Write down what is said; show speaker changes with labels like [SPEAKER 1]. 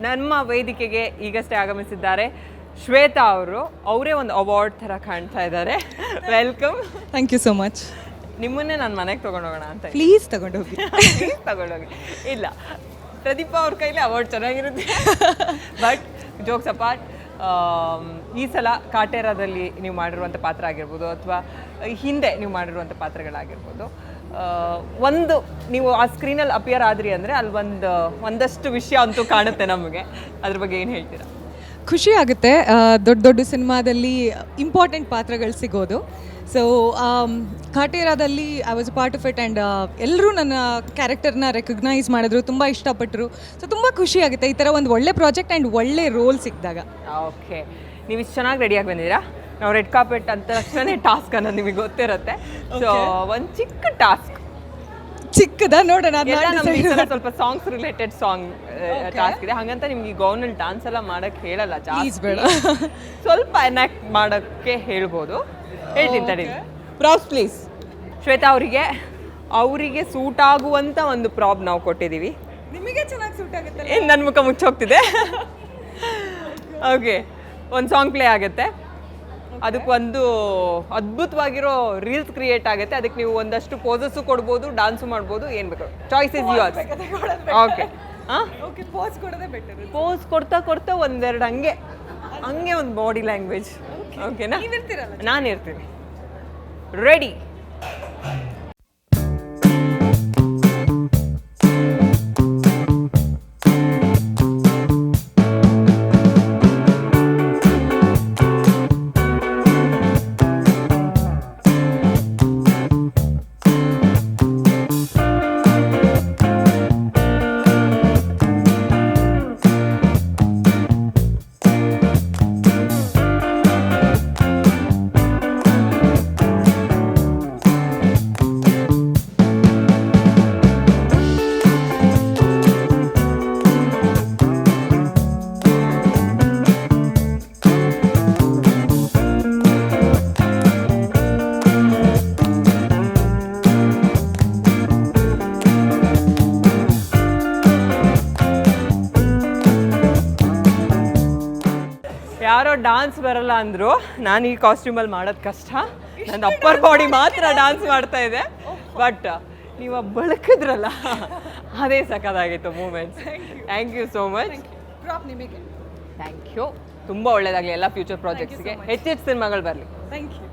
[SPEAKER 1] ನಮ್ಮ ವೇದಿಕೆಗೆ ಈಗಷ್ಟೇ ಆಗಮಿಸಿದ್ದಾರೆ ಶ್ವೇತಾ ಅವರು. ಅವರೇ ಒಂದು ಅವಾರ್ಡ್ ಥರ ಕಾಣ್ತಾ ಇದ್ದಾರೆ. Welcome.
[SPEAKER 2] Thank you so much.
[SPEAKER 1] ನಿಮ್ಮನ್ನೇ ನಾನು ಮನೆಗೆ ತೊಗೊಂಡೋಗೋಣ ಅಂತ.
[SPEAKER 2] ಪ್ಲೀಸ್ ತಗೊಂಡೋಗಿ.
[SPEAKER 1] ತಗೊಂಡೋಗಿ. ಇಲ್ಲ, ಪ್ರದೀಪ ಅವ್ರ ಕೈಲಿ ಅವಾರ್ಡ್ ಚೆನ್ನಾಗಿರುತ್ತೆ. ಬಟ್ ಜೋಕ್ಸ್ ಅಪಾರ್ಟ್, ಈ ಸಲ ಕಾಟೇರದಲ್ಲಿ ನೀವು ಮಾಡಿರುವಂಥ ಪಾತ್ರ ಆಗಿರ್ಬೋದು ಅಥವಾ ಹಿಂದೆ ನೀವು ಮಾಡಿರುವಂಥ ಪಾತ್ರಗಳಾಗಿರ್ಬೋದು, ಒಂದು ನೀವು ಆ ಸ್ಕ್ರೀನಲ್ಲಿ ಅಪಿಯರ್ ಆದ್ರಿ ಅಂದರೆ ಅಲ್ಲಿ ಒಂದಷ್ಟು ವಿಷಯ ಅಂತೂ ಕಾಣುತ್ತೆ ನಮಗೆ. ಅದ್ರ ಬಗ್ಗೆ ಏನು ಹೇಳ್ತೀರಾ?
[SPEAKER 2] ಖುಷಿ ಆಗುತ್ತೆ ದೊಡ್ಡ ದೊಡ್ಡ ಸಿನಿಮಾದಲ್ಲಿ ಇಂಪಾರ್ಟೆಂಟ್ ಪಾತ್ರಗಳು ಸಿಗೋದು. ಸೊ ಕಾಟೇರಾದಲ್ಲಿ I was a part of it and ಎಲ್ಲರೂ ನನ್ನ ಕ್ಯಾರೆಕ್ಟರ್ನ ರೆಕಗ್ನೈಸ್ ಮಾಡಿದ್ರು, ತುಂಬ ಇಷ್ಟಪಟ್ಟರು. ಸೊ ತುಂಬ ಖುಷಿ ಆಗುತ್ತೆ ಈ ಥರ ಒಂದು ಒಳ್ಳೆ ಪ್ರಾಜೆಕ್ಟ್ ಆ್ಯಂಡ್ ಒಳ್ಳೆ ರೋಲ್ ಸಿಕ್ಕಿದಾಗ.
[SPEAKER 1] ಓಕೆ, ನೀವು ಇಷ್ಟು ಚೆನ್ನಾಗಿ ರೆಡಿಯಾಗಿ ಬಂದಿದ್ದೀರಾ. ನಾವು ರೆಡ್ ಕಾರ್ಪೆಟ್ ಅಂತ ತಕ್ಷಣ ಟಾಸ್ಕ್ ಅನ್ನೋದು ನಿಮಗೆ ಗೊತ್ತಿರುತ್ತೆ. ಸೊ ಒಂದು ಚಿಕ್ಕ ಟಾಸ್ಕ್,
[SPEAKER 2] ಚಿಕ್ಕದ ನೋಡೋಣ.
[SPEAKER 1] ಸ್ವಲ್ಪ ಸಾಂಗ್ಸ್ ರಿಲೇಟೆಡ್ ಟಾಸ್ಕ್ ಇದೆ. ಹಾಗಂತ ನಿಮ್ಗೆ ಈ ಗೌನಲ್ಲಿ ಡಾನ್ಸ್ ಎಲ್ಲ ಮಾಡಕ್ಕೆ ಹೇಳಲ್ಲ, ಜಾಸ್ತಿ
[SPEAKER 2] ಬೇಡ.
[SPEAKER 1] ಸ್ವಲ್ಪ ಎನಾಕ್ಟ್ ಮಾಡೋಕ್ಕೆ ಹೇಳ್ಬೋದು. ಹೇಳ್ತೀನಿ ತಡಿ. Props please. ಶ್ವೇತಾ ಅವರಿಗೆ ಸೂಟ್ ಆಗುವಂಥ ಒಂದು ಪ್ರಾಪ್ ನಾವು ಕೊಟ್ಟಿದ್ದೀವಿ.
[SPEAKER 2] ನಿಮಗೆ ಚೆನ್ನಾಗಿ ಸೂಟ್ ಆಗುತ್ತೆ.
[SPEAKER 1] ಏನು ನನ್ನ ಮುಖ ಮುಚ್ಚೋಗ್ತಿದೆ. ಓಕೆ, ಒಂದು ಸಾಂಗ್ ಪ್ಲೇ ಆಗುತ್ತೆ. ಅದಕ್ಕೊಂದು ಅದ್ಭುತವಾಗಿರೋ ರೀಲ್ಸ್ ಕ್ರಿಯೇಟ್ ಆಗುತ್ತೆ. ಅದಕ್ಕೆ ನೀವು ಒಂದಷ್ಟು ಪೋಸಸ್ಸು ಕೊಡ್ಬೋದು, ಡಾನ್ಸು ಮಾಡ್ಬೋದು, ಏನು ಬೇಕು. Choice is yours. ಓಕೆ, ಹಾಂ, ಪೋಸ್ ಕೊಡ್ತಾ ಒಂದೆರಡು ಹಂಗೆ ಒಂದು ಬಾಡಿ ಲ್ಯಾಂಗ್ವೇಜ್. ಓಕೆನಾ? ನಾನು ಇರ್ತೀನಿ. ರೆಡಿ? ಯಾರೋ ಡಾನ್ಸ್ ಬರಲ್ಲ ಅಂದರು. ನಾನು ಈ ಕಾಸ್ಟ್ಯೂಮಲ್ಲಿ ಮಾಡೋದು ಕಷ್ಟ. ನನ್ನ ಅಪ್ಪರ್ ಬಾಡಿ ಮಾತ್ರ ಡಾನ್ಸ್ ಮಾಡ್ತಾ ಇದೆ. ಬಟ್ ನೀವು ಬಳಕಿದ್ರಲ್ಲ, ಅದೇ ಸಖತ್ತಾಗಿತ್ತು moments. Thank you so much. Thank you. ತುಂಬ ಒಳ್ಳೆಯದಾಗಲಿ ಎಲ್ಲ ಫ್ಯೂಚರ್ ಪ್ರಾಜೆಕ್ಟ್ಸ್ಗೆ. ಹೆಚ್ಚೆಚ್ಚು ಸಿನಿಮಾಗಳು ಬರಲಿ.
[SPEAKER 2] Thank you.